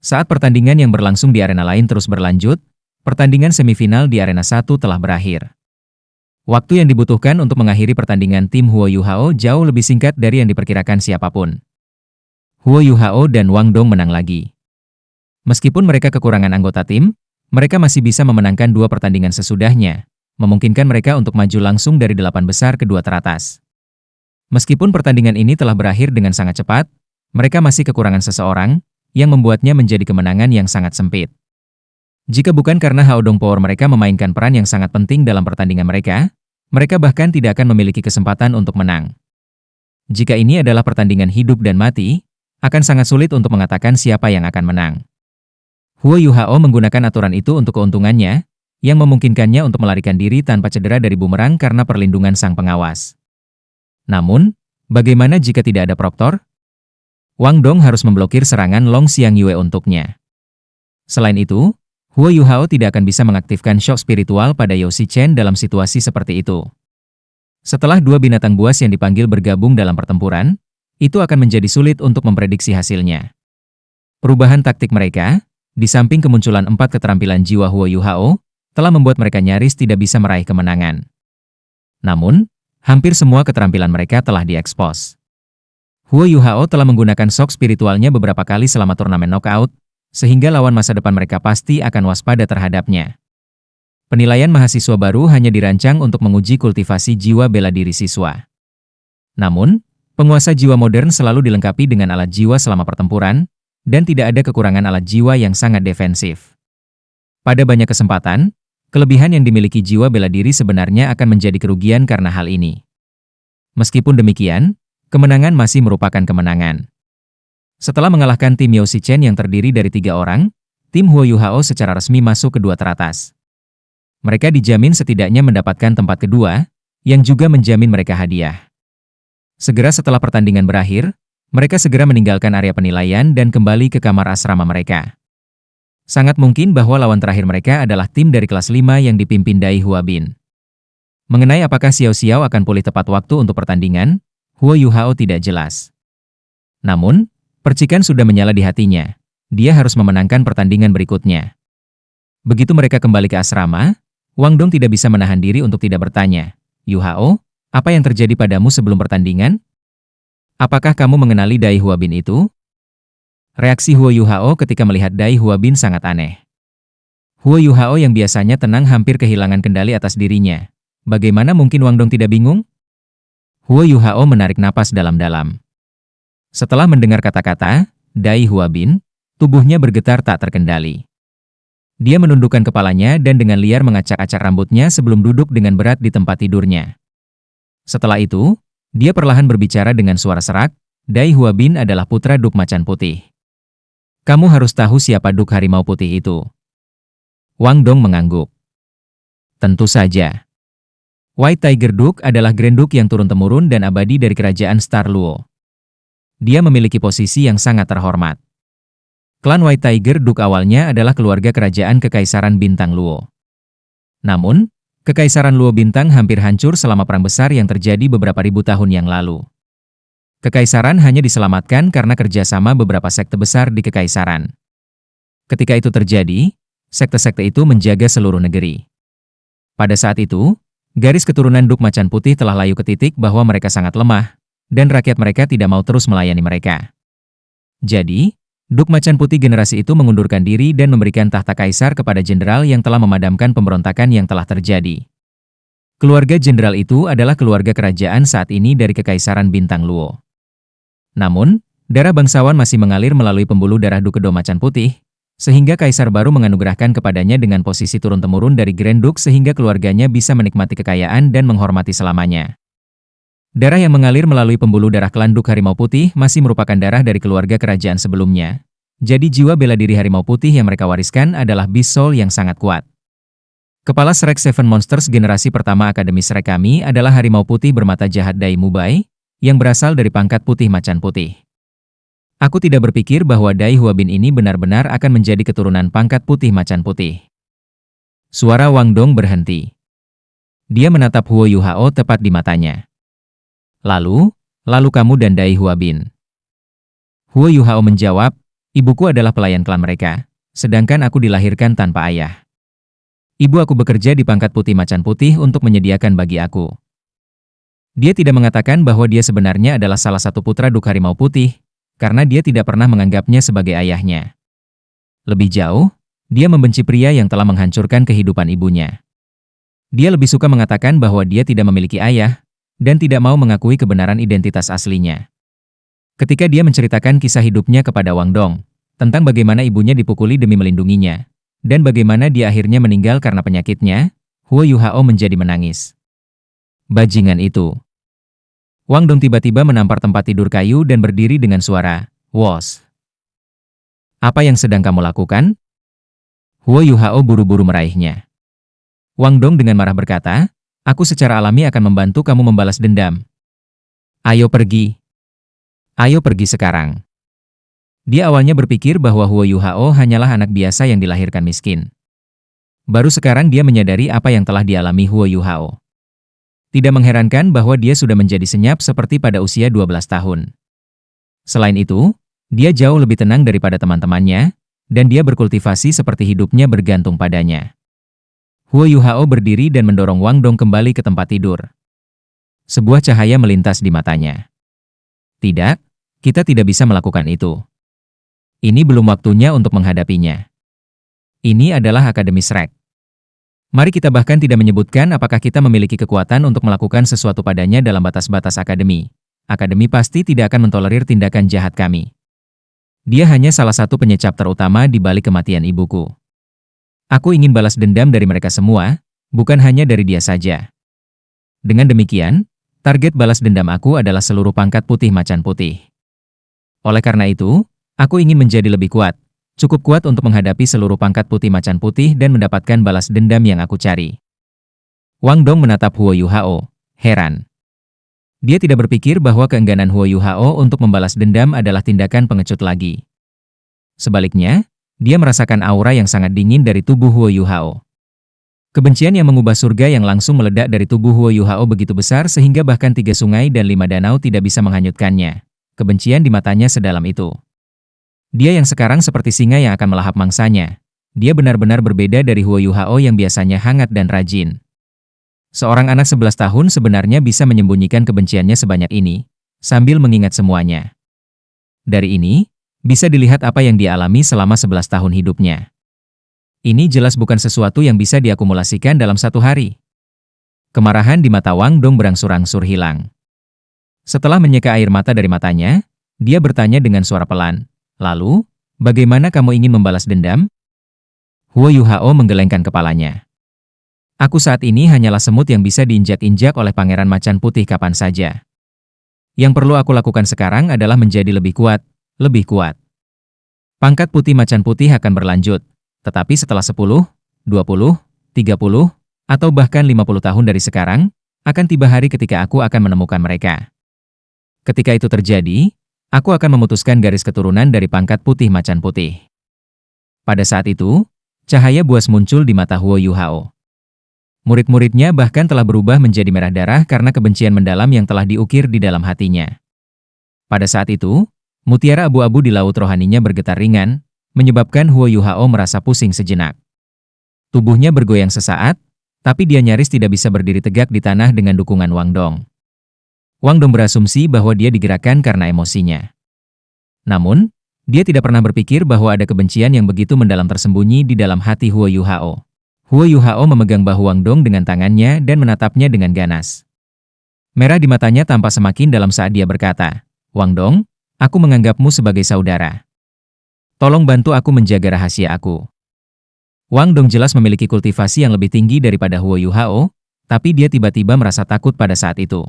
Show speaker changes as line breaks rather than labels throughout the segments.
Saat pertandingan yang berlangsung di arena lain terus berlanjut, pertandingan semifinal di arena 1 telah berakhir. Waktu yang dibutuhkan untuk mengakhiri pertandingan tim Huo Yuhao jauh lebih singkat dari yang diperkirakan siapapun. Huo Yuhao dan Wang Dong menang lagi. Meskipun mereka kekurangan anggota tim, mereka masih bisa memenangkan 2 pertandingan sesudahnya, memungkinkan mereka untuk maju langsung dari 8 besar kedua teratas. Meskipun pertandingan ini telah berakhir dengan sangat cepat, mereka masih kekurangan seseorang, yang membuatnya menjadi kemenangan yang sangat sempit. Jika bukan karena Hao Dong Power mereka memainkan peran yang sangat penting dalam pertandingan mereka bahkan tidak akan memiliki kesempatan untuk menang. Jika ini adalah pertandingan hidup dan mati, akan sangat sulit untuk mengatakan siapa yang akan menang. Huo Yuhao menggunakan aturan itu untuk keuntungannya, yang memungkinkannya untuk melarikan diri tanpa cedera dari bumerang karena perlindungan sang pengawas. Namun, bagaimana jika tidak ada proktor? Wang Dong harus memblokir serangan Long Xiangyue untuknya. Selain itu, Huo Yuhao tidak akan bisa mengaktifkan shock spiritual pada Yao Xichen dalam situasi seperti itu. Setelah 2 binatang buas yang dipanggil bergabung dalam pertempuran, itu akan menjadi sulit untuk memprediksi hasilnya. Perubahan taktik mereka, di samping kemunculan 4 keterampilan jiwa Huo Yuhao, telah membuat mereka nyaris tidak bisa meraih kemenangan. Namun, hampir semua keterampilan mereka telah diekspos. Huo Yuhao telah menggunakan shock spiritualnya beberapa kali selama turnamen knockout, sehingga lawan masa depan mereka pasti akan waspada terhadapnya. Penilaian mahasiswa baru hanya dirancang untuk menguji kultivasi jiwa bela diri siswa. Namun, penguasa jiwa modern selalu dilengkapi dengan alat jiwa selama pertempuran, dan tidak ada kekurangan alat jiwa yang sangat defensif. Pada banyak kesempatan, kelebihan yang dimiliki jiwa bela diri sebenarnya akan menjadi kerugian karena hal ini. Meskipun demikian, kemenangan masih merupakan kemenangan. Setelah mengalahkan tim Yao Xichen yang terdiri dari 3 orang, tim Huo Yuhao secara resmi masuk ke 2 teratas. Mereka dijamin setidaknya mendapatkan tempat kedua, yang juga menjamin mereka hadiah. Segera setelah pertandingan berakhir, mereka segera meninggalkan area penilaian dan kembali ke kamar asrama mereka. Sangat mungkin bahwa lawan terakhir mereka adalah tim dari kelas 5 yang dipimpin Dai Huabin. Mengenai apakah Xiao Xiao akan pulih tepat waktu untuk pertandingan, Huo Yuhao tidak jelas. Namun, percikan sudah menyala di hatinya. Dia harus memenangkan pertandingan berikutnya. Begitu mereka kembali ke asrama, Wang Dong tidak bisa menahan diri untuk tidak bertanya, "Yuhao, apa yang terjadi padamu sebelum pertandingan? Apakah kamu mengenali Dai Huabin itu?" Reaksi Huo Yuhao ketika melihat Dai Huabin sangat aneh. Huo Yuhao yang biasanya tenang hampir kehilangan kendali atas dirinya. Bagaimana mungkin Wang Dong tidak bingung? Huo Yuhao menarik napas dalam-dalam. Setelah mendengar kata-kata Dai Huabin, tubuhnya bergetar tak terkendali. Dia menundukkan kepalanya dan dengan liar mengacak-acak rambutnya sebelum duduk dengan berat di tempat tidurnya. Setelah itu, dia perlahan berbicara dengan suara serak, "Dai Huabin adalah putra Duk Macan Putih. Kamu harus tahu siapa Duk Harimau Putih itu." Wang Dong mengangguk. Tentu saja. White Tiger Duk adalah Grand Duk yang turun-temurun dan abadi dari kerajaan Star Luo. Dia memiliki posisi yang sangat terhormat. Klan White Tiger Duk awalnya adalah keluarga kerajaan Kekaisaran Bintang Luo. Namun, Kekaisaran Luo Bintang hampir hancur selama perang besar yang terjadi beberapa ribu tahun yang lalu. Kekaisaran hanya diselamatkan karena kerjasama beberapa sekte besar di Kekaisaran. Ketika itu terjadi, sekte-sekte itu menjaga seluruh negeri. Pada saat itu, garis keturunan Duk Macan Putih telah layu ke titik bahwa mereka sangat lemah, dan rakyat mereka tidak mau terus melayani mereka. Jadi, Duk Macan Putih generasi itu mengundurkan diri dan memberikan tahta kaisar kepada jenderal yang telah memadamkan pemberontakan yang telah terjadi. Keluarga jenderal itu adalah keluarga kerajaan saat ini dari Kekaisaran Bintang Luo. Namun, darah bangsawan masih mengalir melalui pembuluh darah Duk Kedua Macan Putih, sehingga kaisar baru menganugerahkan kepadanya dengan posisi turun-temurun dari Grand Duke sehingga keluarganya bisa menikmati kekayaan dan menghormati selamanya. Darah yang mengalir melalui pembuluh darah klan Duk Harimau Putih masih merupakan darah dari keluarga kerajaan sebelumnya. Jadi jiwa bela diri Harimau Putih yang mereka wariskan adalah Beast Soul yang sangat kuat. Kepala Shrek Seven Monsters generasi pertama Akademi Shrek kami adalah Harimau Putih bermata jahat Dai Mubai, yang berasal dari pangkat Putih Macan Putih. Aku tidak berpikir bahwa Dai Huabin ini benar-benar akan menjadi keturunan pangkat Putih Macan Putih. Suara Wang Dong berhenti. Dia menatap Huo Yuhao tepat di matanya. Lalu kamu dan Dai Huabin. Huo Yuhao menjawab, Ibuku adalah pelayan klan mereka, sedangkan aku dilahirkan tanpa ayah. Ibu aku bekerja di pangkat putih macan putih untuk menyediakan bagi aku. Dia tidak mengatakan bahwa dia sebenarnya adalah salah satu putra Duk Harimau Putih, karena dia tidak pernah menganggapnya sebagai ayahnya. Lebih jauh, dia membenci pria yang telah menghancurkan kehidupan ibunya. Dia lebih suka mengatakan bahwa dia tidak memiliki ayah, dan tidak mau mengakui kebenaran identitas aslinya. Ketika dia menceritakan kisah hidupnya kepada Wang Dong, tentang bagaimana ibunya dipukuli demi melindunginya, dan bagaimana dia akhirnya meninggal karena penyakitnya, Huo Yuhao menjadi menangis. Bajingan itu. Wang Dong tiba-tiba menampar tempat tidur kayu dan berdiri dengan suara, "Wos. Apa yang sedang kamu lakukan?" Huo Yuhao buru-buru meraihnya. Wang Dong dengan marah berkata, "Aku secara alami akan membantu kamu membalas dendam. Ayo pergi. Ayo pergi sekarang." Dia awalnya berpikir bahwa Huo Yuhao hanyalah anak biasa yang dilahirkan miskin. Baru sekarang dia menyadari apa yang telah dialami Huo Yuhao. Tidak mengherankan bahwa dia sudah menjadi senyap seperti pada usia 12 tahun. Selain itu, dia jauh lebih tenang daripada teman-temannya, dan dia berkultivasi seperti hidupnya bergantung padanya. Huo Yuhao berdiri dan mendorong Wang Dong kembali ke tempat tidur. Sebuah cahaya melintas di matanya. "Tidak, kita tidak bisa melakukan itu. Ini belum waktunya untuk menghadapinya. Ini adalah Akademi Shrek. Mari kita bahkan tidak menyebutkan apakah kita memiliki kekuatan untuk melakukan sesuatu padanya dalam batas-batas Akademi. Akademi pasti tidak akan mentolerir tindakan jahat kami. Dia hanya salah satu penyecap terutama di balik kematian ibuku. Aku ingin balas dendam dari mereka semua, bukan hanya dari dia saja. Dengan demikian, target balas dendam aku adalah seluruh pangkat putih macan putih. Oleh karena itu, aku ingin menjadi lebih kuat, cukup kuat untuk menghadapi seluruh pangkat putih macan putih dan mendapatkan balas dendam yang aku cari." Wang Dong menatap Huo Yuhao, heran. Dia tidak berpikir bahwa keengganan Huo Yuhao untuk membalas dendam adalah tindakan pengecut lagi. Sebaliknya, dia merasakan aura yang sangat dingin dari tubuh Huo Yuhao. Kebencian yang mengubah surga yang langsung meledak dari tubuh Huo Yuhao begitu besar sehingga bahkan 3 sungai dan 5 danau tidak bisa menghanyutkannya. Kebencian di matanya sedalam itu. Dia yang sekarang seperti singa yang akan melahap mangsanya. Dia benar-benar berbeda dari Huo Yuhao yang biasanya hangat dan rajin. Seorang anak 11 tahun sebenarnya bisa menyembunyikan kebenciannya sebanyak ini, sambil mengingat semuanya. Dari ini, bisa dilihat apa yang dia alami selama 11 tahun hidupnya. Ini jelas bukan sesuatu yang bisa diakumulasikan dalam satu hari. Kemarahan di mata Wang Dong berangsur-angsur hilang. Setelah menyeka air mata dari matanya, dia bertanya dengan suara pelan, "Lalu, bagaimana kamu ingin membalas dendam?" Huo Yuhao menggelengkan kepalanya. "Aku saat ini hanyalah semut yang bisa diinjak-injak oleh Pangeran Macan Putih kapan saja. Yang perlu aku lakukan sekarang adalah menjadi lebih kuat, lebih kuat. Pangkat putih macan putih akan berlanjut, tetapi setelah 10, 20, 30, atau bahkan 50 tahun dari sekarang, akan tiba hari ketika aku akan menemukan mereka. Ketika itu terjadi, aku akan memutuskan garis keturunan dari pangkat putih macan putih." Pada saat itu, cahaya buas muncul di mata Huo Yuhao. Murid-muridnya bahkan telah berubah menjadi merah darah karena kebencian mendalam yang telah diukir di dalam hatinya. Pada saat itu, mutiara abu-abu di laut rohaninya bergetar ringan, menyebabkan Huo Yuhao merasa pusing sejenak. Tubuhnya bergoyang sesaat, tapi dia nyaris tidak bisa berdiri tegak di tanah dengan dukungan Wang Dong. Wang Dong berasumsi bahwa dia digerakkan karena emosinya. Namun, dia tidak pernah berpikir bahwa ada kebencian yang begitu mendalam tersembunyi di dalam hati Huo Yuhao. Huo Yuhao memegang bahu Wang Dong dengan tangannya dan menatapnya dengan ganas. Merah di matanya tampak semakin dalam saat dia berkata, "Wang Dong, aku menganggapmu sebagai saudara. Tolong bantu aku menjaga rahasia aku." Wang Dong jelas memiliki kultivasi yang lebih tinggi daripada Huo Yuhao, tapi dia tiba-tiba merasa takut pada saat itu.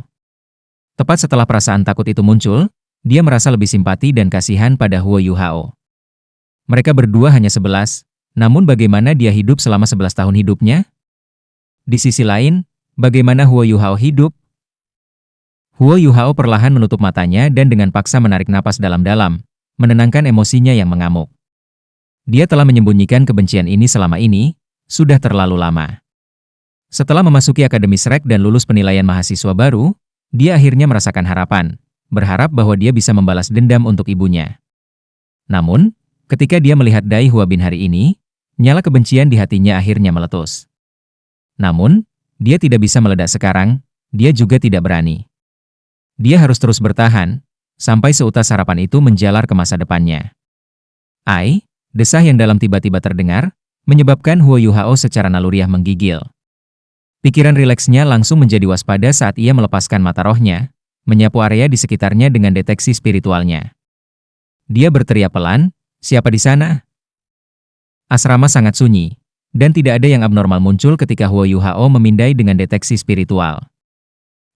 Tepat setelah perasaan takut itu muncul, dia merasa lebih simpati dan kasihan pada Huo Yuhao. Mereka berdua hanya 11, namun bagaimana dia hidup selama 11 tahun hidupnya? Di sisi lain, bagaimana Huo Yuhao hidup? Huo Yuhao perlahan menutup matanya dan dengan paksa menarik napas dalam-dalam, menenangkan emosinya yang mengamuk. Dia telah menyembunyikan kebencian ini selama ini, sudah terlalu lama. Setelah memasuki Akademi Shrek dan lulus penilaian mahasiswa baru, dia akhirnya merasakan harapan, berharap bahwa dia bisa membalas dendam untuk ibunya. Namun, Ketika dia melihat Dai Hua Bin hari ini, nyala kebencian di hatinya akhirnya meletus. Namun, dia tidak bisa meledak sekarang, dia juga tidak berani. Dia harus terus bertahan, sampai seutas harapan itu menjalar ke masa depannya. Ai, desah yang dalam tiba-tiba terdengar, menyebabkan Huo Yuhao secara naluriah menggigil. Pikiran rileksnya langsung menjadi waspada saat ia melepaskan mata rohnya, menyapu area di sekitarnya dengan deteksi spiritualnya. Dia berteriak pelan, "Siapa di sana?" Asrama sangat sunyi, dan tidak ada yang abnormal muncul ketika Huo Yuhao memindai dengan deteksi spiritual.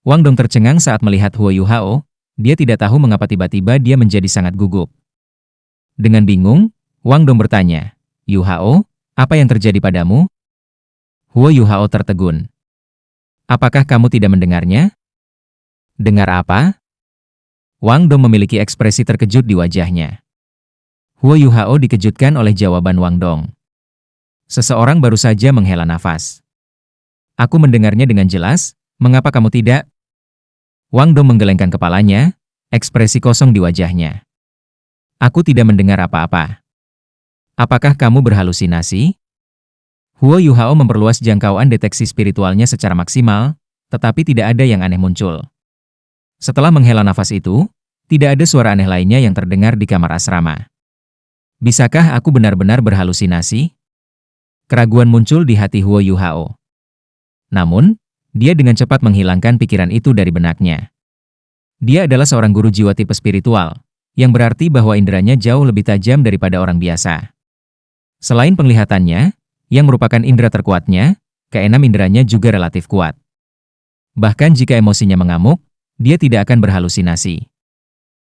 Wang Dong tercengang saat melihat Huo Yuhao, dia tidak tahu mengapa tiba-tiba dia menjadi sangat gugup. Dengan bingung, Wang Dong bertanya, "Yuhao, apa yang terjadi padamu?" Huo Yuhao tertegun. "Apakah kamu tidak mendengarnya?" "Dengar apa?" Wang Dong memiliki ekspresi terkejut di wajahnya. Huo Yuhao dikejutkan oleh jawaban Wang Dong. Seseorang baru saja menghela nafas. "Aku mendengarnya dengan jelas, mengapa kamu tidak?" Wang Dong menggelengkan kepalanya, ekspresi kosong di wajahnya. "Aku tidak mendengar apa-apa." "Apakah kamu berhalusinasi?" Huo Yuhao memperluas jangkauan deteksi spiritualnya secara maksimal, tetapi tidak ada yang aneh muncul. Setelah menghela nafas itu, tidak ada suara aneh lainnya yang terdengar di kamar asrama. "Bisakah aku benar-benar berhalusinasi?" Keraguan muncul di hati Huo Yuhao. Namun, dia dengan cepat menghilangkan pikiran itu dari benaknya. Dia adalah seorang guru jiwa tipe spiritual, yang berarti bahwa inderanya jauh lebih tajam daripada orang biasa. Selain penglihatannya, yang merupakan indera terkuatnya, keenam inderanya juga relatif kuat. Bahkan jika emosinya mengamuk, dia tidak akan berhalusinasi.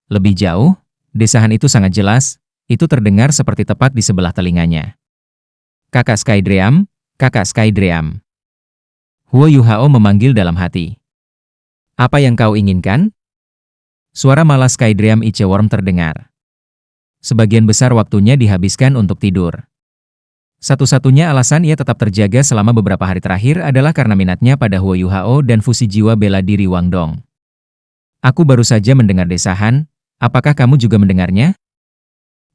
Lebih jauh, desahan itu sangat jelas, itu terdengar seperti tepat di sebelah telinganya. "Kakak Skydream, Kakak Skydream." Huo Yuhao memanggil dalam hati. "Apa yang kau inginkan?" Suara malas Skydream Icheworm terdengar. Sebagian besar waktunya dihabiskan untuk tidur. Satu-satunya alasan ia tetap terjaga selama beberapa hari terakhir adalah karena minatnya pada Huo Yuhao dan fusi jiwa bela diri Wang Dong. "Aku baru saja mendengar desahan, apakah kamu juga mendengarnya?"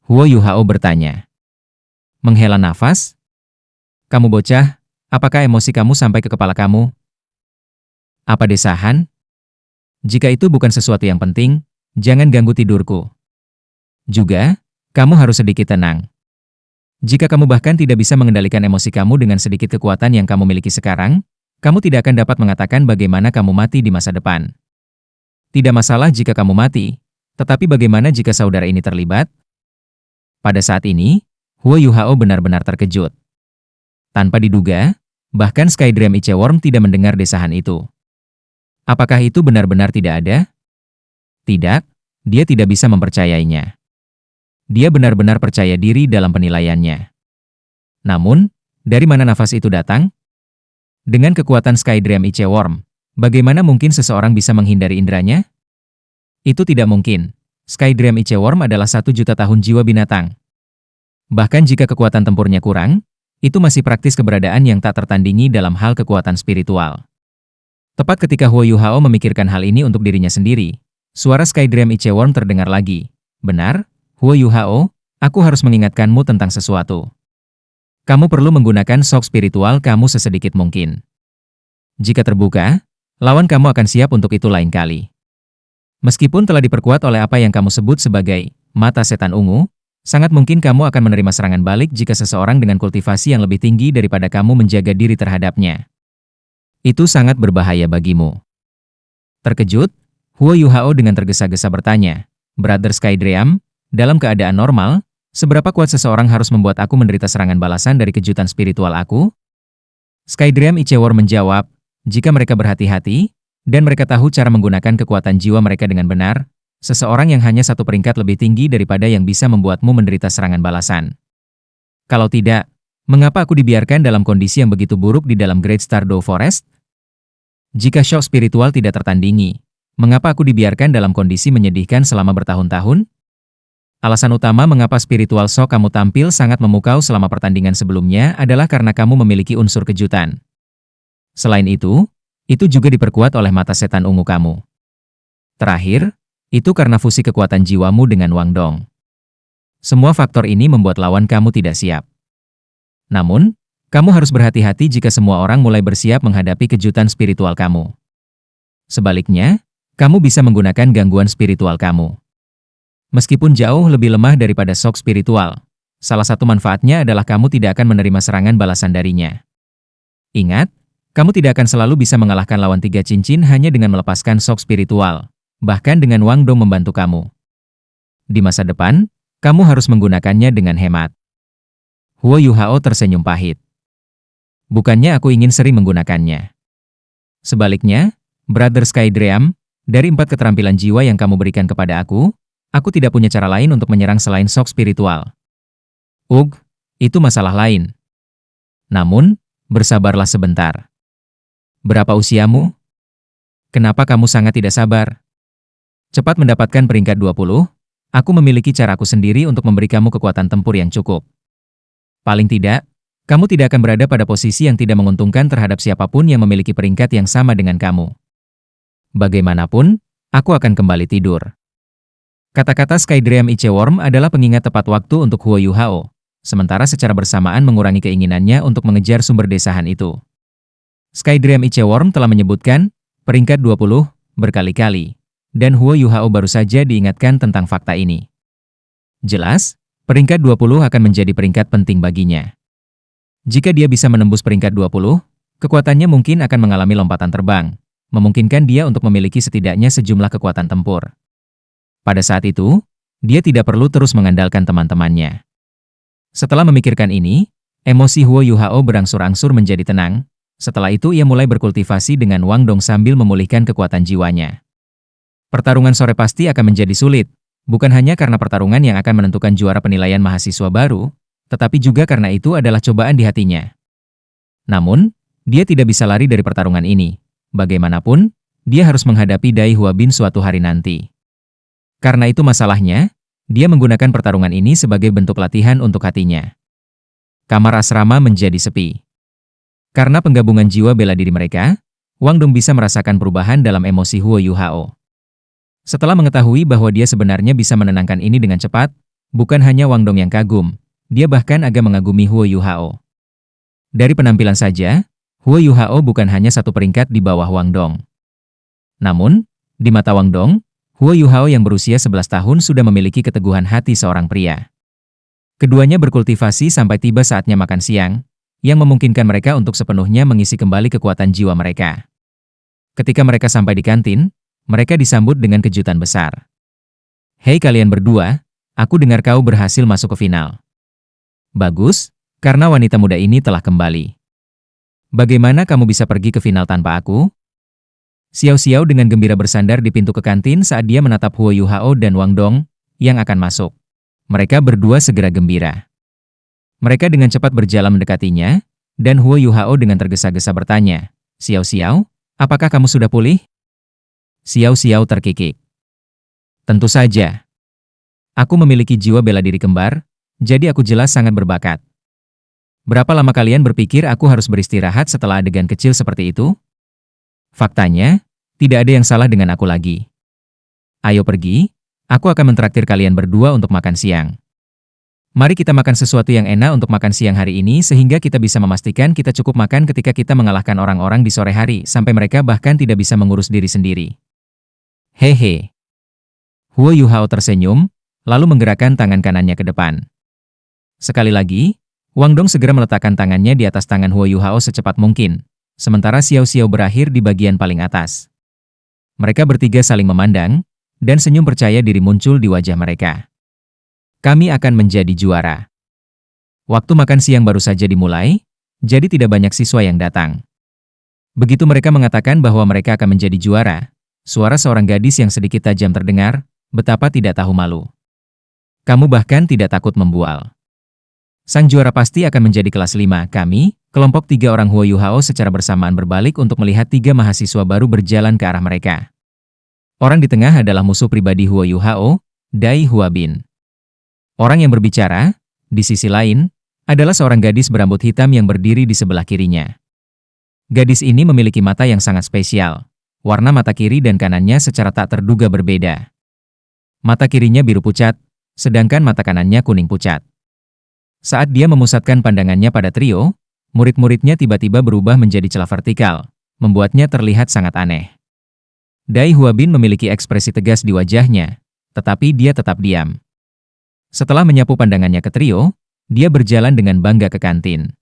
Huo Yuhao bertanya. Menghela nafas. "Kamu bocah, apakah emosi kamu sampai ke kepala kamu?" "Apa desahan?" "Jika itu bukan sesuatu yang penting, jangan ganggu tidurku. Juga, kamu harus sedikit tenang. Jika kamu bahkan tidak bisa mengendalikan emosi kamu dengan sedikit kekuatan yang kamu miliki sekarang, kamu tidak akan dapat mengatakan bagaimana kamu mati di masa depan. Tidak masalah jika kamu mati, tetapi bagaimana jika saudara ini terlibat?" Pada saat ini, Huo Yuhao benar-benar terkejut. Tanpa diduga, bahkan Skydream Icheworm tidak mendengar desahan itu. Apakah itu benar-benar tidak ada? Tidak, dia tidak bisa mempercayainya. Dia benar-benar percaya diri dalam penilaiannya. Namun, dari mana nafas itu datang? Dengan kekuatan Skydream Icheworm, bagaimana mungkin seseorang bisa menghindari inderanya? Itu tidak mungkin. Skydream Icheworm adalah 1 juta tahun jiwa binatang. Bahkan jika kekuatan tempurnya kurang, itu masih praktis keberadaan yang tak tertandingi dalam hal kekuatan spiritual. Tepat ketika Huo Yuhao memikirkan hal ini untuk dirinya sendiri, suara Skydream Icheworm terdengar lagi. "Benar, Huo Yuhao, aku harus mengingatkanmu tentang sesuatu. Kamu perlu menggunakan shock spiritual kamu sesedikit mungkin. Jika terbuka, lawan kamu akan siap untuk itu lain kali. Meskipun telah diperkuat oleh apa yang kamu sebut sebagai mata setan ungu, sangat mungkin kamu akan menerima serangan balik jika seseorang dengan kultivasi yang lebih tinggi daripada kamu menjaga diri terhadapnya. Itu sangat berbahaya bagimu." Terkejut, Huo Yuhao dengan tergesa-gesa bertanya, "Brother Skydream, dalam keadaan normal, seberapa kuat seseorang harus membuat aku menderita serangan balasan dari kejutan spiritual aku?" Skydream Icheworm menjawab, "Jika mereka berhati-hati, dan mereka tahu cara menggunakan kekuatan jiwa mereka dengan benar, seseorang yang hanya 1 peringkat lebih tinggi daripada yang bisa membuatmu menderita serangan balasan. Kalau tidak, mengapa aku dibiarkan dalam kondisi yang begitu buruk di dalam Great Stardew Forest? Jika shock spiritual tidak tertandingi, mengapa aku dibiarkan dalam kondisi menyedihkan selama bertahun-tahun? Alasan utama mengapa spiritual shock kamu tampil sangat memukau selama pertandingan sebelumnya adalah karena kamu memiliki unsur kejutan. Selain itu juga diperkuat oleh mata setan ungu kamu. Terakhir, itu karena fusi kekuatan jiwamu dengan Wang Dong. Semua faktor ini membuat lawan kamu tidak siap. Namun, kamu harus berhati-hati jika semua orang mulai bersiap menghadapi kejutan spiritual kamu. Sebaliknya, kamu bisa menggunakan gangguan spiritual kamu. Meskipun jauh lebih lemah daripada shock spiritual, salah satu manfaatnya adalah kamu tidak akan menerima serangan balasan darinya. Ingat, kamu tidak akan selalu bisa mengalahkan lawan 3 cincin hanya dengan melepaskan shock spiritual, bahkan dengan Wang Dong membantu kamu. Di masa depan, kamu harus menggunakannya dengan hemat. Huo Yuhao tersenyum pahit. Bukannya aku ingin sering menggunakannya. Sebaliknya, Brother Sky Dream, dari 4 keterampilan jiwa yang kamu berikan kepada aku tidak punya cara lain untuk menyerang selain shock spiritual. Itu masalah lain. Namun, bersabarlah sebentar. Berapa usiamu? Kenapa kamu sangat tidak sabar? Cepat mendapatkan peringkat 20, aku memiliki caraku sendiri untuk memberi kamu kekuatan tempur yang cukup. Paling tidak, kamu tidak akan berada pada posisi yang tidak menguntungkan terhadap siapapun yang memiliki peringkat yang sama dengan kamu. Bagaimanapun, aku akan kembali tidur. Kata-kata Sky Dream Iceworm adalah pengingat tepat waktu untuk Huo Yuhao, sementara secara bersamaan mengurangi keinginannya untuk mengejar sumber desahan itu. Sky Dream Iceworm telah menyebutkan peringkat 20 berkali-kali, dan Huo Yuhao baru saja diingatkan tentang fakta ini. Jelas, peringkat 20 akan menjadi peringkat penting baginya. Jika dia bisa menembus peringkat 20, kekuatannya mungkin akan mengalami lompatan terbang, memungkinkan dia untuk memiliki setidaknya sejumlah kekuatan tempur. Pada saat itu, dia tidak perlu terus mengandalkan teman-temannya. Setelah memikirkan ini, emosi Huo Yuhao berangsur-angsur menjadi tenang. Setelah itu ia mulai berkultivasi dengan Wang Dong sambil memulihkan kekuatan jiwanya. Pertarungan sore pasti akan menjadi sulit, bukan hanya karena pertarungan yang akan menentukan juara penilaian mahasiswa baru, tetapi juga karena itu adalah cobaan di hatinya. Namun, dia tidak bisa lari dari pertarungan ini. Bagaimanapun, dia harus menghadapi Dai Hua Bin suatu hari nanti. Karena itu masalahnya, dia menggunakan pertarungan ini sebagai bentuk latihan untuk hatinya. Kamar asrama menjadi sepi. Karena penggabungan jiwa bela diri mereka, Wang Dong bisa merasakan perubahan dalam emosi Huo Yuhao. Setelah mengetahui bahwa dia sebenarnya bisa menenangkan ini dengan cepat, bukan hanya Wang Dong yang kagum, dia bahkan agak mengagumi Huo Yuhao. Dari penampilan saja, Huo Yuhao bukan hanya satu peringkat di bawah Wang Dong. Namun, di mata Wang Dong, Huo Yuhao yang berusia 11 tahun sudah memiliki keteguhan hati seorang pria. Keduanya berkultivasi sampai tiba saatnya makan siang, yang memungkinkan mereka untuk sepenuhnya mengisi kembali kekuatan jiwa mereka. Ketika mereka sampai di kantin, mereka disambut dengan kejutan besar. Hei kalian berdua, aku dengar kau berhasil masuk ke final. Bagus, karena wanita muda ini telah kembali. Bagaimana kamu bisa pergi ke final tanpa aku? Xiao Xiao dengan gembira bersandar di pintu ke kantin saat dia menatap Huo Yuhao dan Wang Dong yang akan masuk. Mereka berdua segera gembira. Mereka dengan cepat berjalan mendekatinya, dan Huo Yuhao dengan tergesa-gesa bertanya, Xiao Xiao, apakah kamu sudah pulih? Xiao Xiao terkikik. Tentu saja. Aku memiliki jiwa bela diri kembar, jadi aku jelas sangat berbakat. Berapa lama kalian berpikir aku harus beristirahat setelah adegan kecil seperti itu? Faktanya, tidak ada yang salah dengan aku lagi. Ayo pergi, aku akan mentraktir kalian berdua untuk makan siang. Mari kita makan sesuatu yang enak untuk makan siang hari ini sehingga kita bisa memastikan kita cukup makan ketika kita mengalahkan orang-orang di sore hari sampai mereka bahkan tidak bisa mengurus diri sendiri. Hehe. Huo Yuhao tersenyum, lalu menggerakkan tangan kanannya ke depan. Sekali lagi, Wang Dong segera meletakkan tangannya di atas tangan Huo Yuhao secepat mungkin, sementara Xiao Xiao berakhir di bagian paling atas. Mereka bertiga saling memandang, dan senyum percaya diri muncul di wajah mereka. Kami akan menjadi juara. Waktu makan siang baru saja dimulai, jadi tidak banyak siswa yang datang. Begitu mereka mengatakan bahwa mereka akan menjadi juara, suara seorang gadis yang sedikit tajam terdengar, betapa tidak tahu malu. Kamu bahkan tidak takut membual. Sang juara pasti akan menjadi kelas 5. Kami, kelompok 3 orang Huo Yuhao secara bersamaan berbalik untuk melihat 3 mahasiswa baru berjalan ke arah mereka. Orang di tengah adalah musuh pribadi Huo Yuhao, Dai Hua Bin. Orang yang berbicara, di sisi lain, adalah seorang gadis berambut hitam yang berdiri di sebelah kirinya. Gadis ini memiliki mata yang sangat spesial. Warna mata kiri dan kanannya secara tak terduga berbeda. Mata kirinya biru pucat, sedangkan mata kanannya kuning pucat. Saat dia memusatkan pandangannya pada trio, murid-muridnya tiba-tiba berubah menjadi celah vertikal, membuatnya terlihat sangat aneh. Dai Huabin memiliki ekspresi tegas di wajahnya, tetapi dia tetap diam. Setelah menyapu pandangannya ke trio, dia berjalan dengan bangga ke kantin.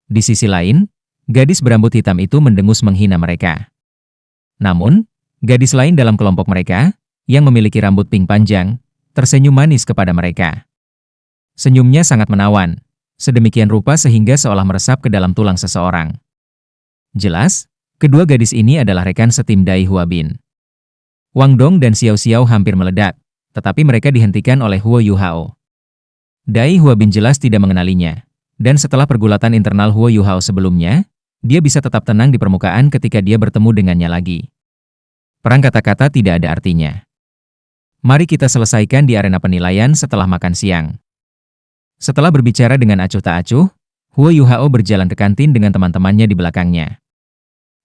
Di sisi lain, gadis berambut hitam itu mendengus menghina mereka. Namun, gadis lain dalam kelompok mereka, yang memiliki rambut pink panjang, tersenyum manis kepada mereka. Senyumnya sangat menawan, sedemikian rupa sehingga seolah meresap ke dalam tulang seseorang. Jelas, kedua gadis ini adalah rekan setim Dai Huabin. Wang Dong dan Xiao Xiao hampir meledak, tetapi mereka dihentikan oleh Huo Yuhao. Dai Huabin jelas tidak mengenalinya, dan setelah pergulatan internal Huo Yuhao sebelumnya, dia bisa tetap tenang di permukaan ketika dia bertemu dengannya lagi. Perang kata-kata tidak ada artinya. Mari kita selesaikan di arena penilaian setelah makan siang. Setelah berbicara dengan acuh tak acuh, Huo Yuhao berjalan ke kantin dengan teman-temannya di belakangnya.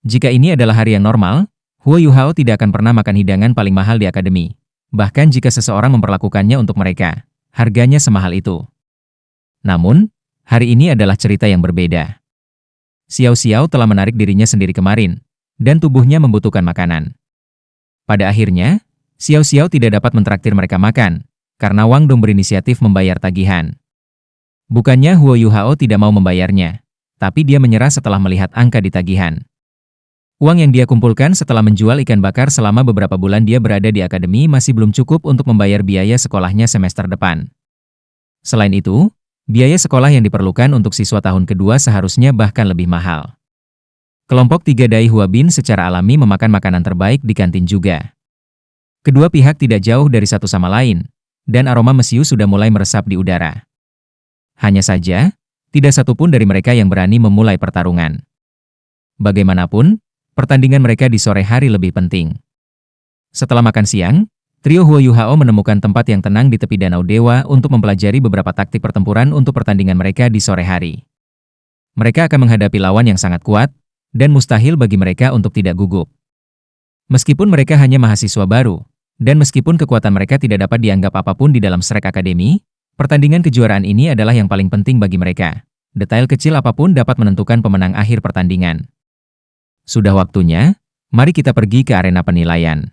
Jika ini adalah hari yang normal, Huo Yuhao tidak akan pernah makan hidangan paling mahal di akademi. Bahkan jika seseorang memperlakukannya untuk mereka, harganya semahal itu. Namun, hari ini adalah cerita yang berbeda. Xiao Xiao telah menarik dirinya sendiri kemarin, dan tubuhnya membutuhkan makanan. Pada akhirnya, Xiao Xiao tidak dapat mentraktir mereka makan, karena Wang Dong berinisiatif membayar tagihan. Bukannya Huo Yuhao tidak mau membayarnya, tapi dia menyerah setelah melihat angka di tagihan. Uang yang dia kumpulkan setelah menjual ikan bakar selama beberapa bulan dia berada di akademi masih belum cukup untuk membayar biaya sekolahnya semester depan. Selain itu, biaya sekolah yang diperlukan untuk siswa tahun kedua seharusnya bahkan lebih mahal. Kelompok 3 Dai Huabin secara alami memakan makanan terbaik di kantin juga. Kedua pihak tidak jauh dari satu sama lain, dan aroma mesiu sudah mulai meresap di udara. Hanya saja, tidak satupun dari mereka yang berani memulai pertarungan. Bagaimanapun, pertandingan mereka di sore hari lebih penting. Setelah makan siang, trio Huo Yuhao menemukan tempat yang tenang di tepi Danau Dewa untuk mempelajari beberapa taktik pertempuran untuk pertandingan mereka di sore hari. Mereka akan menghadapi lawan yang sangat kuat, dan mustahil bagi mereka untuk tidak gugup. Meskipun mereka hanya mahasiswa baru, dan meskipun kekuatan mereka tidak dapat dianggap apapun di dalam Shrek Academy, pertandingan kejuaraan ini adalah yang paling penting bagi mereka. Detail kecil apapun dapat menentukan pemenang akhir pertandingan. Sudah waktunya, mari kita pergi ke arena penilaian,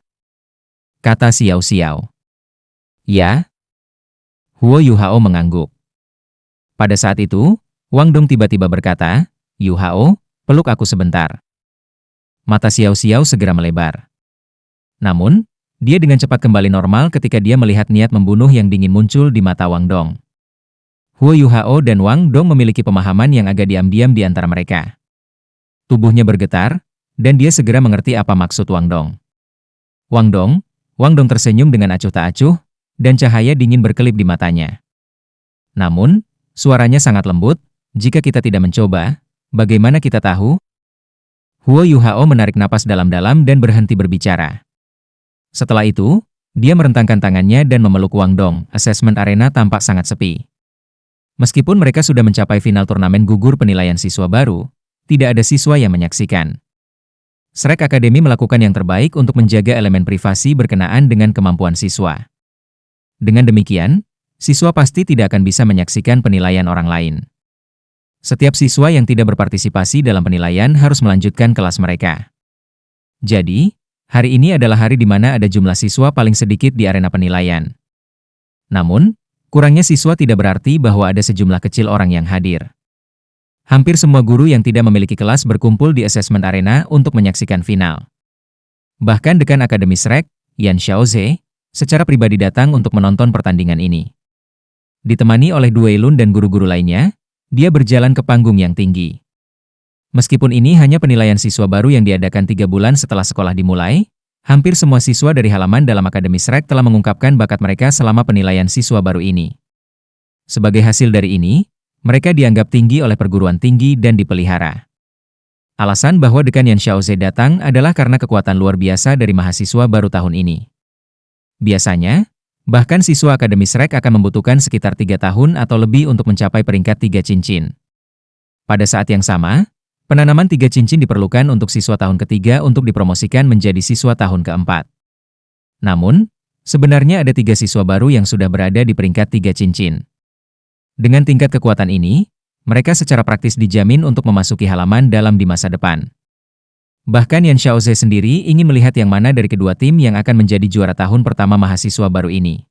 kata Xiao Xiao. Ya? Huo Yuhao mengangguk. Pada saat itu, Wang Dong tiba-tiba berkata, Yuhao, peluk aku sebentar. Mata Xiao Xiao segera melebar. Namun, dia dengan cepat kembali normal ketika dia melihat niat membunuh yang dingin muncul di mata Wang Dong. Huo Yuhao dan Wang Dong memiliki pemahaman yang agak diam-diam di antara mereka. Tubuhnya bergetar, dan dia segera mengerti apa maksud Wang Dong. Wang Dong tersenyum dengan acuh tak acuh, dan cahaya dingin berkelip di matanya. Namun, suaranya sangat lembut, jika kita tidak mencoba, bagaimana kita tahu? Huo Yuhao menarik napas dalam-dalam dan berhenti berbicara. Setelah itu, dia merentangkan tangannya dan memeluk Wang Dong. Asesmen arena tampak sangat sepi. Meskipun mereka sudah mencapai final turnamen gugur penilaian siswa baru, tidak ada siswa yang menyaksikan. Shrek Academy melakukan yang terbaik untuk menjaga elemen privasi berkenaan dengan kemampuan siswa. Dengan demikian, siswa pasti tidak akan bisa menyaksikan penilaian orang lain. Setiap siswa yang tidak berpartisipasi dalam penilaian harus melanjutkan kelas mereka. Jadi, hari ini adalah hari di mana ada jumlah siswa paling sedikit di arena penilaian. Namun, kurangnya siswa tidak berarti bahwa ada sejumlah kecil orang yang hadir. Hampir semua guru yang tidak memiliki kelas berkumpul di asesmen arena untuk menyaksikan final. Bahkan dekan Akademi Shrek, Yan Xiaoze, secara pribadi datang untuk menonton pertandingan ini. Ditemani oleh Duelun dan guru-guru lainnya, dia berjalan ke panggung yang tinggi. Meskipun ini hanya penilaian siswa baru yang diadakan 3 bulan setelah sekolah dimulai, hampir semua siswa dari halaman dalam Akademi Shrek telah mengungkapkan bakat mereka selama penilaian siswa baru ini. Sebagai hasil dari ini, mereka dianggap tinggi oleh perguruan tinggi dan dipelihara. Alasan bahwa dekan Yan Xiaoze datang adalah karena kekuatan luar biasa dari mahasiswa baru tahun ini. Biasanya, bahkan siswa Akademi Shrek akan membutuhkan sekitar 3 tahun atau lebih untuk mencapai peringkat 3 cincin. Pada saat yang sama, penanaman 3 cincin diperlukan untuk siswa tahun ketiga untuk dipromosikan menjadi siswa tahun keempat. Namun, Sebenarnya ada 3 siswa baru yang sudah berada di peringkat 3 cincin. Dengan tingkat kekuatan ini, mereka secara praktis dijamin untuk memasuki halaman dalam di masa depan. Bahkan Yan Xiaoze sendiri ingin melihat yang mana dari kedua tim yang akan menjadi juara tahun pertama mahasiswa baru ini.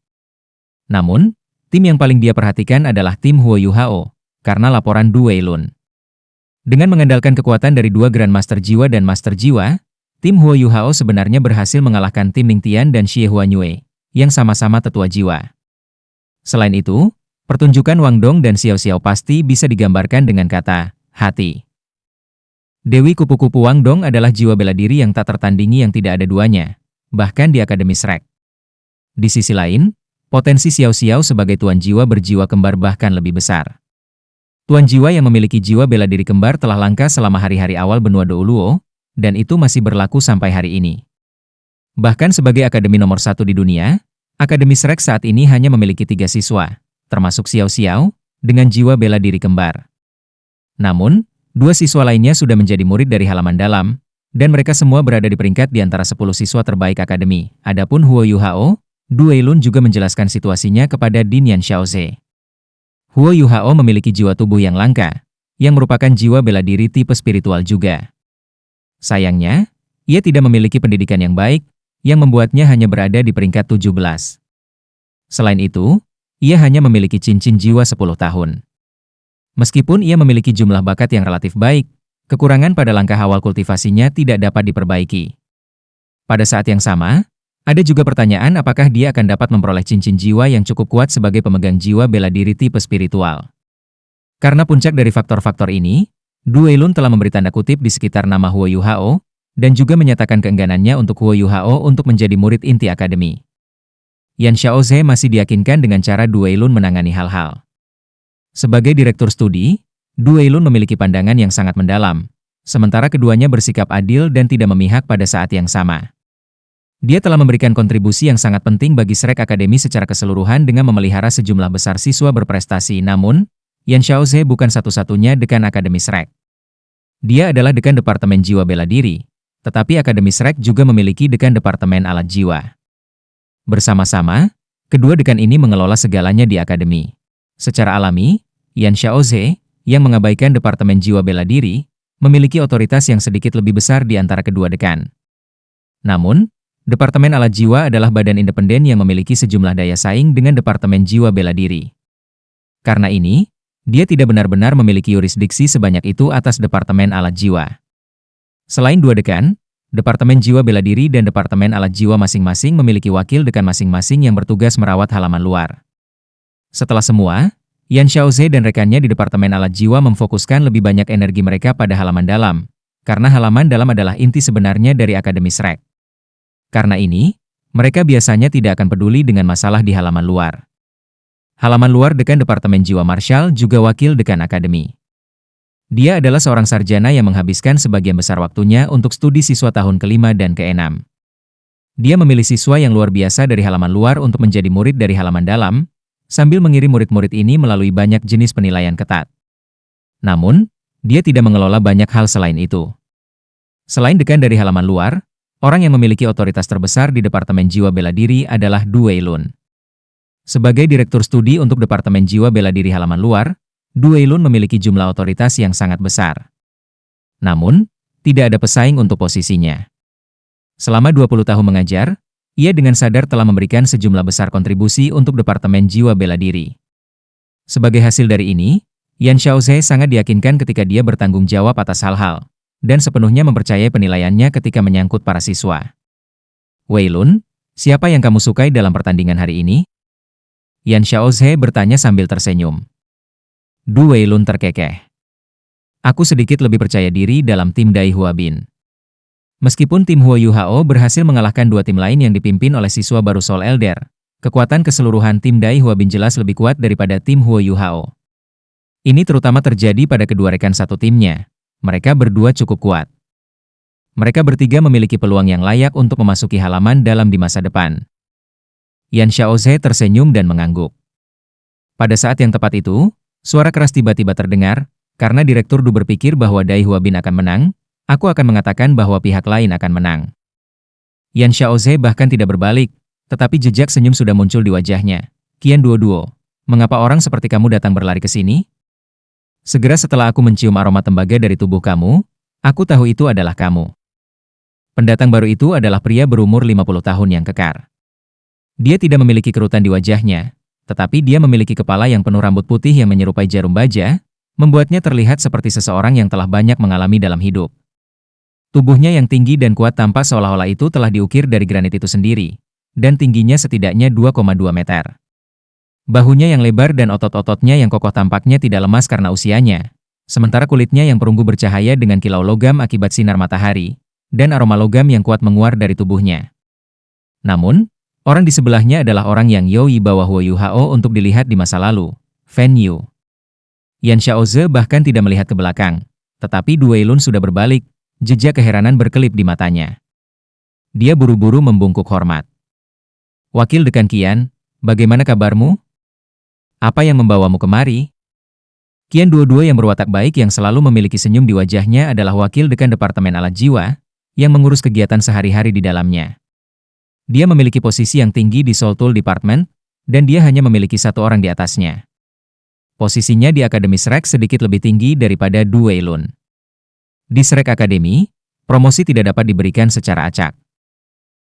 Namun, tim yang paling dia perhatikan adalah tim Huo Yuhao, karena laporan Du Weilun. Dengan mengandalkan kekuatan dari dua Grandmaster Jiwa dan Master Jiwa, tim Huo Yuhao sebenarnya berhasil mengalahkan tim Ning Tian dan Xie Huanyue, yang sama-sama tetua jiwa. Selain itu, pertunjukan Wang Dong dan Xiao Xiao pasti bisa digambarkan dengan kata hati. Dewi Kupu-Kupu Wang Dong adalah jiwa bela diri yang tak tertandingi yang tidak ada duanya, bahkan di Akademi Shrek. Di sisi lain, potensi Xiao Xiao sebagai tuan jiwa berjiwa kembar bahkan lebih besar. Tuan jiwa yang memiliki jiwa bela diri kembar telah langka selama hari-hari awal benua Douluo, dan itu masih berlaku sampai hari ini. Bahkan sebagai akademi nomor 1 di dunia, Akademi Shrek saat ini hanya memiliki 3 siswa, termasuk Xiao Xiao, dengan jiwa bela diri kembar. Namun, 2 siswa lainnya sudah menjadi murid dari halaman dalam, dan mereka semua berada di peringkat di antara 10 siswa terbaik akademi. Adapun Huo Yuhao, Du Weilun juga menjelaskan situasinya kepada Din Yan Xiaoze. Huo Yuhao memiliki jiwa tubuh yang langka, yang merupakan jiwa bela diri tipe spiritual juga. Sayangnya, ia tidak memiliki pendidikan yang baik, yang membuatnya hanya berada di peringkat 17. Selain itu, ia hanya memiliki cincin jiwa 10 tahun. Meskipun ia memiliki jumlah bakat yang relatif baik, kekurangan pada langkah awal kultivasinya tidak dapat diperbaiki. Pada saat yang sama, ada juga pertanyaan apakah dia akan dapat memperoleh cincin jiwa yang cukup kuat sebagai pemegang jiwa bela diri tipe spiritual. Karena puncak dari faktor-faktor ini, Du Weilun telah memberi tanda kutip di sekitar nama Huo Yuhao, dan juga menyatakan keengganannya untuk Huo Yuhao untuk menjadi murid inti akademi. Yan Xiaoze masih diyakinkan dengan cara Du Weilun menangani hal-hal. Sebagai direktur studi, Du Weilun memiliki pandangan yang sangat mendalam, sementara keduanya bersikap adil dan tidak memihak pada saat yang sama. Dia telah memberikan kontribusi yang sangat penting bagi Shrek Academy secara keseluruhan dengan memelihara sejumlah besar siswa berprestasi. Namun, Yan Xiaoze bukan satu-satunya dekan Akademi Shrek. Dia adalah dekan Departemen Jiwa Bela Diri, tetapi Akademi Shrek juga memiliki dekan Departemen Alat Jiwa. Bersama-sama, kedua dekan ini mengelola segalanya di akademi. Secara alami, Yan Xiaoze, yang mengabaikan Departemen Jiwa Bela Diri, memiliki otoritas yang sedikit lebih besar di antara kedua dekan. Namun, Departemen Alat Jiwa adalah badan independen yang memiliki sejumlah daya saing dengan Departemen Jiwa Bela Diri. Karena ini, dia tidak benar-benar memiliki yurisdiksi sebanyak itu atas Departemen Alat Jiwa. Selain dua dekan, Departemen Jiwa Bela Diri dan Departemen Alat Jiwa masing-masing memiliki wakil dekan masing-masing yang bertugas merawat halaman luar. Setelah semua, Yan Xiaoze dan rekannya di Departemen Alat Jiwa memfokuskan lebih banyak energi mereka pada halaman dalam, karena halaman dalam adalah inti sebenarnya dari Akademi Shrek. Karena ini, mereka biasanya tidak akan peduli dengan masalah di halaman luar. Halaman luar dekan Departemen Jiwa Marshall juga wakil dekan Akademi. Dia adalah seorang sarjana yang menghabiskan sebagian besar waktunya untuk studi siswa tahun ke-5 dan ke-6. Dia memilih siswa yang luar biasa dari halaman luar untuk menjadi murid dari halaman dalam, sambil mengirim murid-murid ini melalui banyak jenis penilaian ketat. Namun, dia tidak mengelola banyak hal selain itu. Selain dekan dari halaman luar, orang yang memiliki otoritas terbesar di Departemen Jiwa Bela Diri adalah Du Weilun. Sebagai direktur studi untuk Departemen Jiwa Bela Diri halaman luar, Du Weilun memiliki jumlah otoritas yang sangat besar. Namun, tidak ada pesaing untuk posisinya. Selama 20 tahun mengajar, ia dengan sadar telah memberikan sejumlah besar kontribusi untuk Departemen Jiwa Bela Diri. Sebagai hasil dari ini, Yan Xiaoze sangat diyakinkan ketika dia bertanggung jawab atas hal-hal, dan sepenuhnya mempercayai penilaiannya ketika menyangkut para siswa. Weilun, siapa yang kamu sukai dalam pertandingan hari ini? Yan Xiaoze bertanya sambil tersenyum. Du Weilun terkekeh. Aku sedikit lebih percaya diri dalam tim Dai Huabin. Meskipun tim Huo Yuhao berhasil mengalahkan dua tim lain yang dipimpin oleh siswa baru Soul Elder, kekuatan keseluruhan tim Dai Huabin jelas lebih kuat daripada tim Huo Yuhao. Ini terutama terjadi pada kedua rekan satu timnya. Mereka berdua cukup kuat. Mereka bertiga memiliki peluang yang layak untuk memasuki halaman dalam di masa depan. Yan Xiaoze tersenyum dan mengangguk. Pada saat yang tepat itu, suara keras tiba-tiba terdengar, karena Direktur Du berpikir bahwa Dai Huabin akan menang. Aku akan mengatakan bahwa pihak lain akan menang. Yan Xiaoze bahkan tidak berbalik, Tetapi jejak senyum sudah muncul di wajahnya. Qian Duoduo, mengapa orang seperti kamu datang berlari ke sini? Segera setelah aku mencium aroma tembaga dari tubuh kamu, aku tahu itu adalah kamu. Pendatang baru itu adalah pria berumur 50 tahun yang kekar. Dia tidak memiliki kerutan di wajahnya, tetapi dia memiliki kepala yang penuh rambut putih yang menyerupai jarum baja, membuatnya terlihat seperti seseorang yang telah banyak mengalami dalam hidup. Tubuhnya yang tinggi dan kuat tampak seolah-olah itu telah diukir dari granit itu sendiri, dan tingginya setidaknya 2,2 meter. Bahunya yang lebar dan otot-ototnya yang kokoh tampaknya tidak lemas karena usianya, sementara kulitnya yang perunggu bercahaya dengan kilau logam akibat sinar matahari, dan aroma logam yang kuat menguar dari tubuhnya. Namun, orang di sebelahnya adalah orang yang Yoi bawa Huo Yuhao untuk dilihat di masa lalu, Fan Yu. Yan Xiaoze bahkan tidak melihat ke belakang, tetapi Du Weilun sudah berbalik, jejak keheranan berkelip di matanya. Dia buru-buru membungkuk hormat. Wakil Dekan Qian, bagaimana kabarmu? Apa yang membawamu kemari? Qian Duoduo yang berwatak baik yang selalu memiliki senyum di wajahnya adalah wakil dekan Departemen Alat Jiwa, yang mengurus kegiatan sehari-hari di dalamnya. Dia memiliki posisi yang tinggi di Soul Tool Department, dan dia hanya memiliki satu orang di atasnya. Posisinya di Akademi Shrek sedikit lebih tinggi daripada Du Weilun. Di Shrek Academy, promosi tidak dapat diberikan secara acak.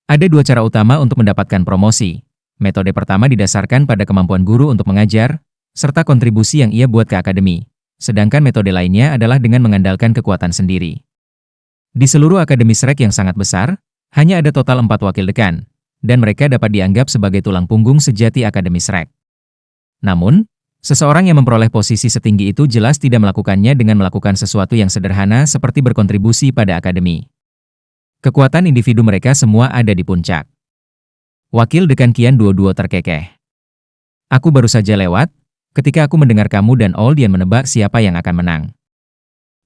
Ada dua cara utama untuk mendapatkan promosi. Metode pertama didasarkan pada kemampuan guru untuk mengajar, serta kontribusi yang ia buat ke akademi. Sedangkan metode lainnya adalah dengan mengandalkan kekuatan sendiri. Di seluruh Akademi Shrek yang sangat besar, hanya ada total 4 wakil dekan, dan mereka dapat dianggap sebagai tulang punggung sejati Akademi Shrek. Namun, seseorang yang memperoleh posisi setinggi itu jelas tidak melakukannya dengan melakukan sesuatu yang sederhana seperti berkontribusi pada akademi. Kekuatan individu mereka semua ada di puncak. Wakil Dekan Qian Duoduo terkekeh. Aku baru saja lewat, ketika aku mendengar kamu dan Oldian menebak siapa yang akan menang.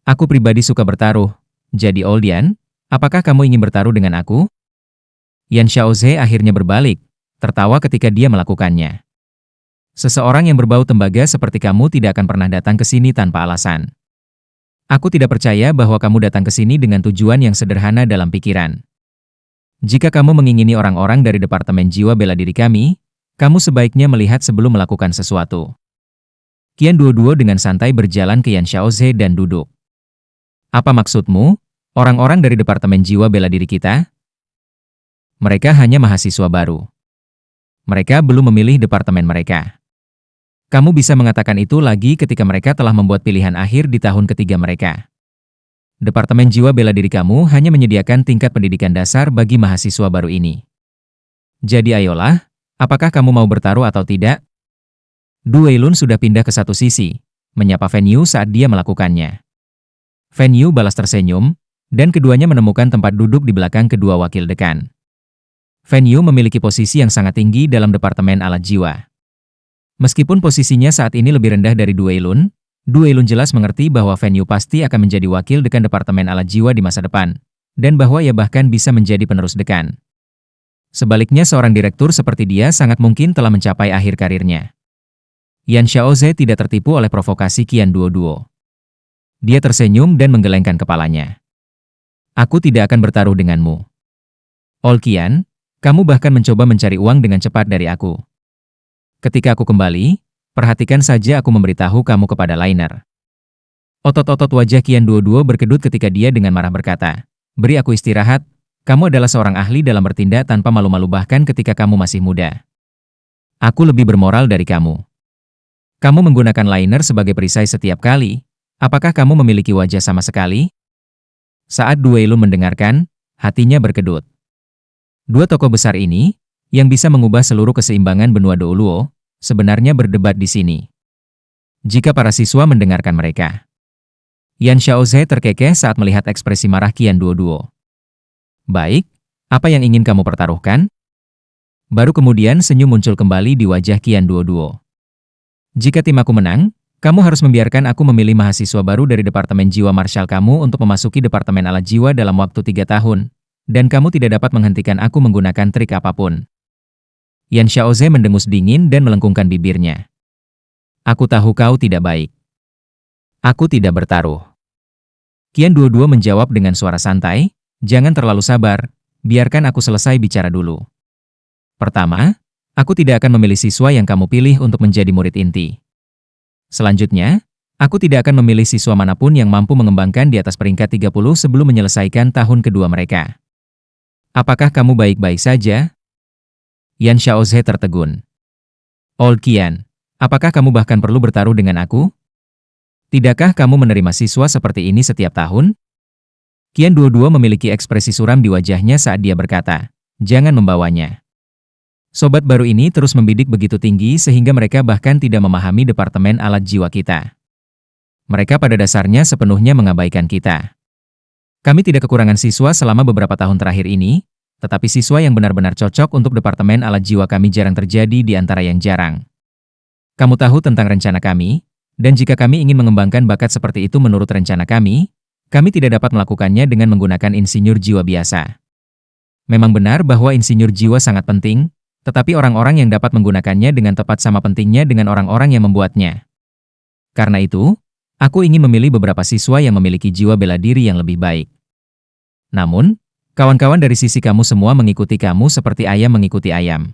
Aku pribadi suka bertaruh, jadi Oldian, apakah kamu ingin bertaruh dengan aku? Yan Xiaoze akhirnya berbalik, tertawa ketika dia melakukannya. Seseorang yang berbau tembaga seperti kamu tidak akan pernah datang ke sini tanpa alasan. Aku tidak percaya bahwa kamu datang ke sini dengan tujuan yang sederhana dalam pikiran. Jika kamu mengingini orang-orang dari Departemen Jiwa Bela Diri kami, kamu sebaiknya melihat sebelum melakukan sesuatu. Qian Duoduo dengan santai berjalan ke Yan Xiaoze dan duduk. Apa maksudmu, orang-orang dari Departemen Jiwa Bela Diri kita? Mereka hanya mahasiswa baru. Mereka belum memilih departemen mereka. Kamu bisa mengatakan itu lagi ketika mereka telah membuat pilihan akhir di tahun ketiga mereka. Departemen Jiwa Bela Diri kamu hanya menyediakan tingkat pendidikan dasar bagi mahasiswa baru ini. Jadi ayolah, apakah kamu mau bertaruh atau tidak? Du Weilun sudah pindah ke satu sisi, menyapa Fan Yu saat dia melakukannya. Fan Yu balas tersenyum, dan keduanya menemukan tempat duduk di belakang kedua wakil dekan. Fan Yu memiliki posisi yang sangat tinggi dalam Departemen Alat Jiwa. Meskipun posisinya saat ini lebih rendah dari Du Weilun jelas mengerti bahwa Fan Yu pasti akan menjadi wakil dekan Departemen Alat Jiwa di masa depan, dan bahwa ia bahkan bisa menjadi penerus dekan. Sebaliknya seorang direktur seperti dia sangat mungkin telah mencapai akhir karirnya. Yan Xiaoze tidak tertipu oleh provokasi Qian Duoduo. Dia tersenyum dan menggelengkan kepalanya. Aku tidak akan bertaruh denganmu. Qian, kamu bahkan mencoba mencari uang dengan cepat dari aku. Ketika aku kembali, perhatikan saja aku memberitahu kamu kepada Liner. Otot-otot wajah Qian Duoduo berkedut ketika dia dengan marah berkata, beri aku istirahat, kamu adalah seorang ahli dalam bertindak tanpa malu-malu bahkan ketika kamu masih muda. Aku lebih bermoral dari kamu. Kamu menggunakan Liner sebagai perisai setiap kali, apakah kamu memiliki wajah sama sekali? Saat Du Weilun mendengarkan, hatinya berkedut. Dua tokoh besar ini, yang bisa mengubah seluruh keseimbangan benua Douluo, sebenarnya berdebat di sini. Jika para siswa mendengarkan mereka. Yan Xiaoze terkekeh saat melihat ekspresi marah Qian Duoduo. Baik, apa yang ingin kamu pertaruhkan? Baru kemudian senyum muncul kembali di wajah Qian Duoduo. Jika tim aku menang, kamu harus membiarkan aku memilih mahasiswa baru dari Departemen Jiwa Marshal kamu untuk memasuki Departemen Alat Jiwa dalam waktu 3 tahun, dan kamu tidak dapat menghentikan aku menggunakan trik apapun. Yan Xiaoze mendengus dingin dan melengkungkan bibirnya. Aku tahu kau tidak baik. Aku tidak bertaruh. Qian Duoduo menjawab dengan suara santai, jangan terlalu sabar, biarkan aku selesai bicara dulu. Pertama, aku tidak akan memilih siswa yang kamu pilih untuk menjadi murid inti. Selanjutnya, aku tidak akan memilih siswa manapun yang mampu mengembangkan di atas peringkat 30 sebelum menyelesaikan tahun kedua mereka. Apakah kamu baik-baik saja? Yan Xiaozhe tertegun. Old Qian, apakah kamu bahkan perlu bertaruh dengan aku? Tidakkah kamu menerima siswa seperti ini setiap tahun? Qian Duoduo memiliki ekspresi suram di wajahnya saat dia berkata, jangan membawanya. Sobat baru ini terus membidik begitu tinggi sehingga mereka bahkan tidak memahami departemen alat jiwa kita. Mereka pada dasarnya sepenuhnya mengabaikan kita. Kami tidak kekurangan siswa selama beberapa tahun terakhir ini, tetapi siswa yang benar-benar cocok untuk departemen alat jiwa kami jarang terjadi di antara yang jarang. Kamu tahu tentang rencana kami, dan jika kami ingin mengembangkan bakat seperti itu menurut rencana kami tidak dapat melakukannya dengan menggunakan insinyur jiwa biasa. Memang benar bahwa insinyur jiwa sangat penting, tetapi orang-orang yang dapat menggunakannya dengan tepat sama pentingnya dengan orang-orang yang membuatnya. Karena itu, aku ingin memilih beberapa siswa yang memiliki jiwa bela diri yang lebih baik. Namun, kawan-kawan dari sisi kamu semua mengikuti kamu seperti ayam mengikuti ayam.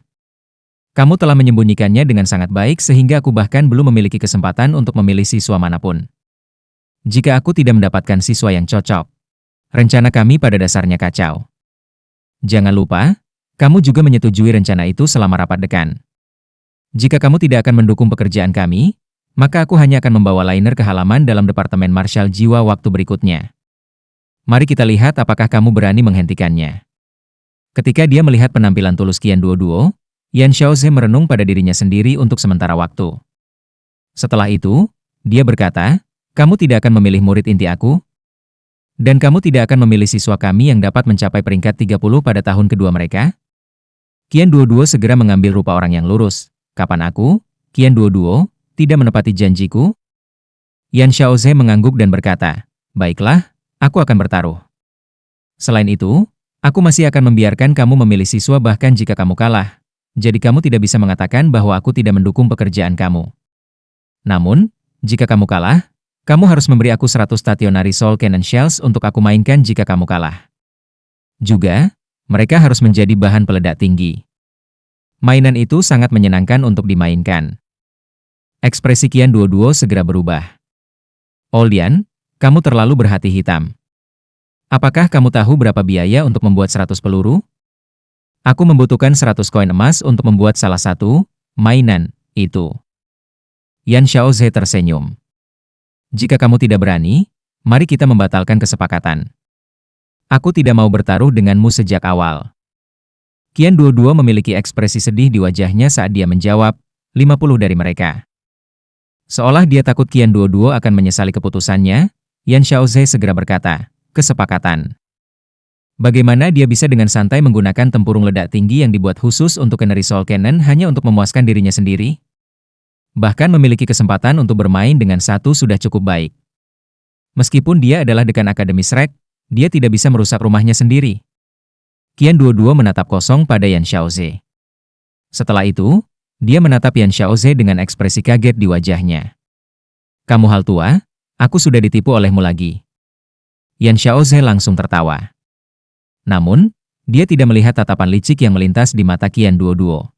Kamu telah menyembunyikannya dengan sangat baik sehingga aku bahkan belum memiliki kesempatan untuk memilih siswa manapun. Jika aku tidak mendapatkan siswa yang cocok, rencana kami pada dasarnya kacau. Jangan lupa, kamu juga menyetujui rencana itu selama rapat dekan. Jika kamu tidak akan mendukung pekerjaan kami, maka aku hanya akan membawa Liner ke halaman dalam Departemen Marshal Jiwa waktu berikutnya. Mari kita lihat apakah kamu berani menghentikannya. Ketika dia melihat penampilan tulus Qian Duoduo, Yan Xiaozhe merenung pada dirinya sendiri untuk sementara waktu. Setelah itu, dia berkata, kamu tidak akan memilih murid inti aku? Dan kamu tidak akan memilih siswa kami yang dapat mencapai peringkat 30 pada tahun kedua mereka? Qian Duoduo segera mengambil rupa orang yang lurus. Kapan aku, Qian Duoduo, tidak menepati janjiku? Yan Xiaozhe mengangguk dan berkata, baiklah, aku akan bertaruh. Selain itu, aku masih akan membiarkan kamu memilih siswa bahkan jika kamu kalah. Jadi kamu tidak bisa mengatakan bahwa aku tidak mendukung pekerjaan kamu. Namun, jika kamu kalah, kamu harus memberi aku 100 stationary soul cannon shells untuk aku mainkan jika kamu kalah. Juga, mereka harus menjadi bahan peledak tinggi. Mainan itu sangat menyenangkan untuk dimainkan. Ekspresi Qian Duoduo segera berubah. Oldian, kamu terlalu berhati hitam. Apakah kamu tahu berapa biaya untuk membuat 100 peluru? Aku membutuhkan 100 koin emas untuk membuat salah satu mainan itu. Yan Xiaozhe tersenyum. Jika kamu tidak berani, mari kita membatalkan kesepakatan. Aku tidak mau bertaruh denganmu sejak awal. Qian Duoduo memiliki ekspresi sedih di wajahnya saat dia menjawab, 50 dari mereka. Seolah dia takut Qian Duoduo akan menyesali keputusannya, Yan Xiaozhe segera berkata, kesepakatan. Bagaimana dia bisa dengan santai menggunakan tempurung ledak tinggi yang dibuat khusus untuk Canary Soul Cannon hanya untuk memuaskan dirinya sendiri? Bahkan memiliki kesempatan untuk bermain dengan satu sudah cukup baik. Meskipun dia adalah dekan Akademi Shrek, dia tidak bisa merusak rumahnya sendiri. Qian Duoduo menatap kosong pada Yan Xiaozhe. Setelah itu, dia menatap Yan Xiaozhe dengan ekspresi kaget di wajahnya. Kamu hal tua, aku sudah ditipu olehmu lagi. Yan Xiaozhe langsung tertawa. Namun, dia tidak melihat tatapan licik yang melintas di mata Qian Duoduo.